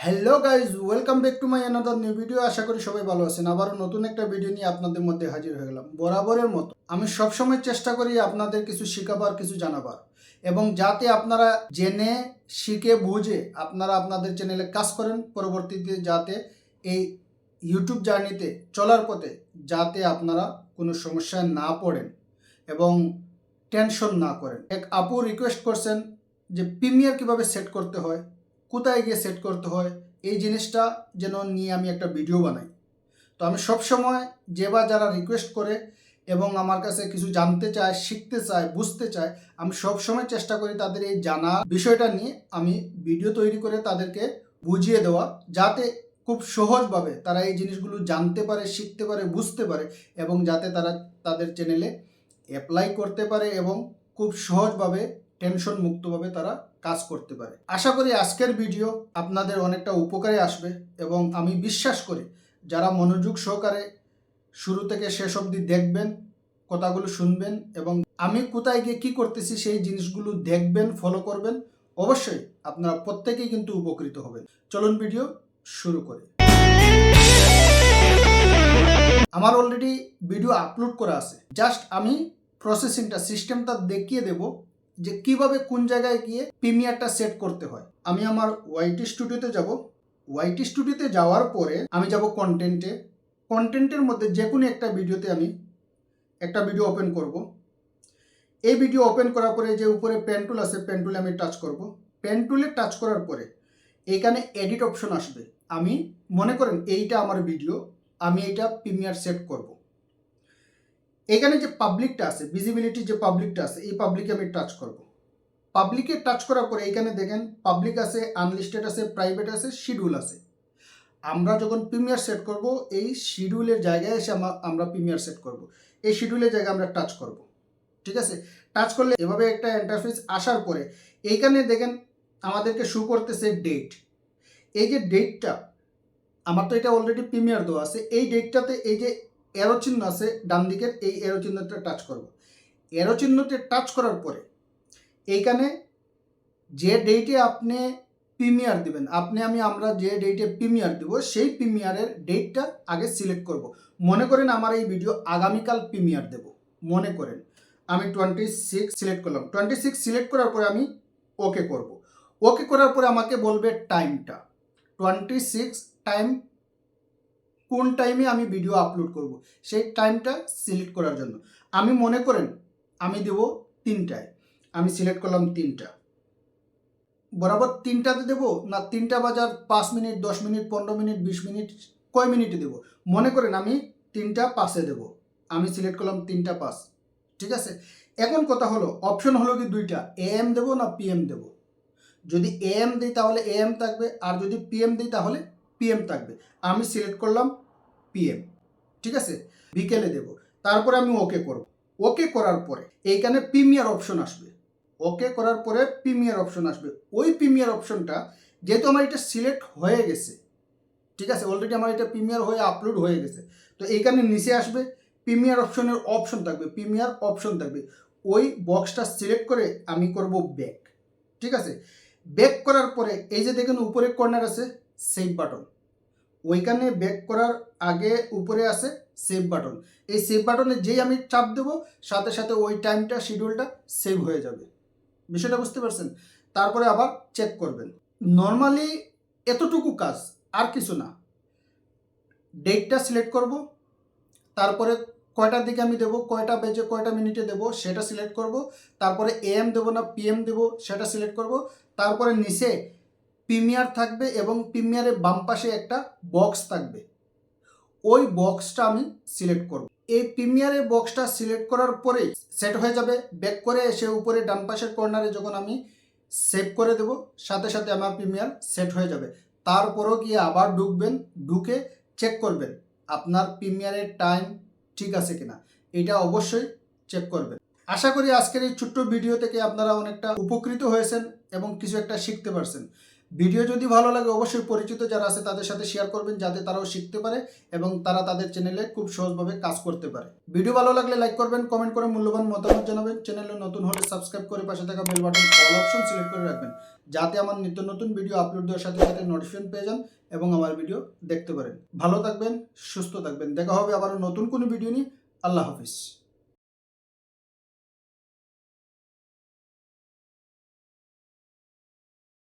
Hello guys, welcome back to my another new video. আশা করি সবাই ভালো আছেন। আবারও নতুন একটা ভিডিও নিয়ে আপনাদের মধ্যে হাজির হয়ে গেলাম। বরাবরের মতো আমি সবসময় চেষ্টা করি আপনাদের কিছু শেখাবার, কিছু জানাবার, এবং যাতে আপনারা জেনে শিখে বুঝে আপনারা আপনাদের চ্যানেলে কাজ করেন। পরবর্তীতে যাতে এই ইউটিউব জার্নিতে চলার পথে যাতে আপনারা কোনো সমস্যায় না পড়েন এবং টেনশন না করেন। এক আপু রিকোয়েস্ট করছেন যে প্রিমিয়ার কিভাবে সেট করতে হয়, কোথায় গিয়ে সেট করতে হয়, এই জিনিসটা যেন নিয়ে আমি একটা ভিডিও বানাই। তো আমি সবসময় যারা রিকোয়েস্ট করে এবং আমার কাছে কিছু জানতে চায়, শিখতে চায়, বুঝতে চায়, আমি সবসময় চেষ্টা করি তাদের এই জানা বিষয়টা নিয়ে আমি ভিডিও তৈরি করে তাদেরকে বুঝিয়ে দেওয়া, যাতে খুব সহজভাবে তারা এই জিনিসগুলো জানতে পারে, শিখতে পারে, বুঝতে পারে, এবং যাতে তারা তাদের চ্যানেলে অ্যাপ্লাই করতে পারে এবং খুব সহজভাবে টেনশন মুক্তভাবে তারা কাজ করতে পারে। আশা করি আজকের ভিডিও আপনাদের অনেকটা উপকারে আসবে, এবং আমি বিশ্বাস করি যারা মনোযোগ সহকারে শুরু থেকে শেষ অবধি দেখবেন, কথাগুলো শুনবেন, এবং আমি কোথায় গিয়ে কী করতেছি সেই জিনিসগুলো দেখবেন, ফলো করবেন, অবশ্যই আপনারা প্রত্যেকেই কিন্তু উপকৃত হবেন। চলুন ভিডিও শুরু করি। আমার অলরেডি ভিডিও আপলোড করা আছে, জাস্ট আমি প্রসেসিংটা, সিস্টেমটা দেখিয়ে দেব যে কিভাবে কোন জায়গায় গিয়ে প্রিমিয়ারটা সেট করতে হয়। আমি আমার ওয়াইটি স্টুডিওতে যাব। ওয়াইটি স্টুডিওতে যাওয়ার পরে আমি যাব কন্টেন্টের মধ্যে যে কোনো একটা ভিডিওতে আমি একটা ভিডিও ওপেন করব। এই ভিডিও ওপেন করার পরে যে উপরে পেন টুল আছে, পেন টুলে আমি টাচ করব। পেন টুলে টাচ করার পরে এখানে এডিট অপশন আসবে। আমি মনে করেন এইটা আমার ভিডিও, আমি এইটা প্রিমিয়ার সেট করব। এখানে যে পাবলিকটা আছে, ভিজিবিলিটি যে পাবলিকটা আছে, এই পাবলিকে আমি টাচ করব। পাবলিকে টাচ করার পরে এখানে দেখেন পাবলিক আছে, আনলিস্টেড আছে, প্রাইভেট আছে, শিডিউল আছে। আমরা যখন প্রিমিয়ার সেট করব, এই শিডিউলের জায়গায় এসে আমরা প্রিমিয়ার সেট করব। এই শিডিউলের জায়গায় আমরা টাচ করব। ঠিক আছে, টাচ করলে এভাবে একটা ইন্টারফেস আসার পরে এইখানে দেখেন আমাদেরকে শো করতেছে ডেট। এই যে ডেটটা, আমার তো এটা অলরেডি প্রিমিয়ার দেওয়া আছে, এই ডেটটাতে এই যে এরো চিহ্ন আছে ডান দিকের, এই এরো চিহ্নটা টাচ করব। এরো চিহ্নতে টাচ করার পরে এইখানে যে ডেটে আপনি প্রিমিয়ার দিবেন, আমরা যে ডেটে প্রিমিয়ার দিব সেই প্রিমিয়ারের ডেটটা আগে সিলেক্ট করব। মনে করেন আমার এই ভিডিও আগামীকাল প্রিমিয়ার দেব, মনে করেন আমি 26 সিলেক্ট করলাম। 26 সিলেক্ট করার পরে আমি ওকে করব। ওকে করার পরে আমাকে বলবে টাইমটা, 26 টাইম, কোন টাইমে আমি ভিডিও আপলোড করব সেই টাইমটা সিলেক্ট করার জন্য আমি মনে করেন আমি দেব 3টায়। আমি সিলেক্ট করলাম 3টা। বরাবর 3টাতে দেবো না 3টা বাজার 5 মিনিট, 10 মিনিট, 15 মিনিট, 20 মিনিট, কয় মিনিটে দেবো? মনে করেন আমি 3টা 5-এ দেবো। আমি সিলেক্ট করলাম 3টা 5। ঠিক আছে, এখন কথা হলো, অপশন হলো কি দুইটা, AM দেবো না PM দেবো। যদি AM দিই তাহলে AM থাকবে, আর যদি PM দিই তাহলে PM থাকবে। আমি সিলেক্ট করলাম PM। ঠিক আছে, বিকেলে দেব। তারপরে আমি ওকে করব। ওকে করার পরে এইখানে প্রিমিয়ার অপশন আসবে। ওকে করার পরে প্রিমিয়ার অপশন আসবে। ওই প্রিমিয়ার অপশনটা যেহেতু আমার এটা সিলেক্ট হয়ে গেছে, ঠিক আছে, অলরেডি আমার এটা প্রিমিয়ার হয়ে আপলোড হয়ে গেছে, তো এইখানে নিচে আসবে প্রিমিয়ার অপশনের অপশন থাকবে, প্রিমিয়ার অপশন থাকবে। ওই বক্সটা সিলেক্ট করে আমি করব ব্যাক। ঠিক আছে, ব্যাক করার পরে এই যে দেখেন উপরে কর্নার আছে সেভ বাটন, ওইখানে ব্যাক করার আগে উপরে আছে সেভ বাটন। এই সেভ বাটনে যেই আমি চাপ দেব, সাথে সাথে ওই টাইমটা, শিডিউলটা সেভ হয়ে যাবে। বিষয়টা বুঝতে পারছেন? তারপরে আবার চেক করবেন। নর্মালি এতটুকু কাজ, আর কিছু না। ডেটটা সিলেক্ট করব, তারপরে কয়টার দিকে আমি দেবো, কয়টা বেজে কয়টা মিনিটে দেবো সেটা সিলেক্ট করব, তারপরে AM দেবো না PM দেবো সেটা সিলেক্ট করব, তারপরে নিচে প্রিমিয়ার থাকবে এবং প্রিমিয়ারের বাম পাশে একটা বক্স থাকবে, ওই বক্সটা আমি সিলেক্ট করব। এই প্রিমিয়ারের বক্সটা সিলেক্ট করার পরেই সেট হয়ে যাবে। ব্যাক করে এসে উপরে ডান পাশের কর্নারে যখন আমি সেভ করে দেব, সাথে সাথে আমার প্রিমিয়ার সেট হয়ে যাবে। তারপরও গিয়ে আবার ঢুকবেন, ঢুকে চেক করবেন আপনার প্রিমিয়ারের টাইম ঠিক আছে কিনা, এটা অবশ্যই চেক করবেন। আশা করি আজকের এই ছোট্ট ভিডিও থেকে আপনারা অনেকটা উপকৃত হয়েছেন এবং কিছু একটা শিখতে পারছেন। ভিডিও যদি ভালো লাগে অবশ্যই পরিচিত যারা আছে তাদের সাথে শেয়ার করবেন, যাতে তারাও শিখতে পারে এবং তারা তাদের চ্যানেলে খুব সহজভাবে কাজ করতে পারে। ভিডিও ভালো লাগলে লাইক করবেন, কমেন্ট করে মূল্যবান মতামত জানাবেন। চ্যানেলে নতুন হলে সাবস্ক্রাইব করে পাশে থাকা bell button all option select করে রাখবেন, যাতে আমার নিত্য নতুন ভিডিও আপলোড দেওয়ার সাথে সাথে নোটিফিকেশন পেয়ে যান এবং আমার ভিডিও দেখতে পারেন। ভালো থাকবেন, সুস্থ থাকবেন। দেখা হবে আবার নতুন কোনো ভিডিও নিয়ে। আল্লাহ হাফিজ।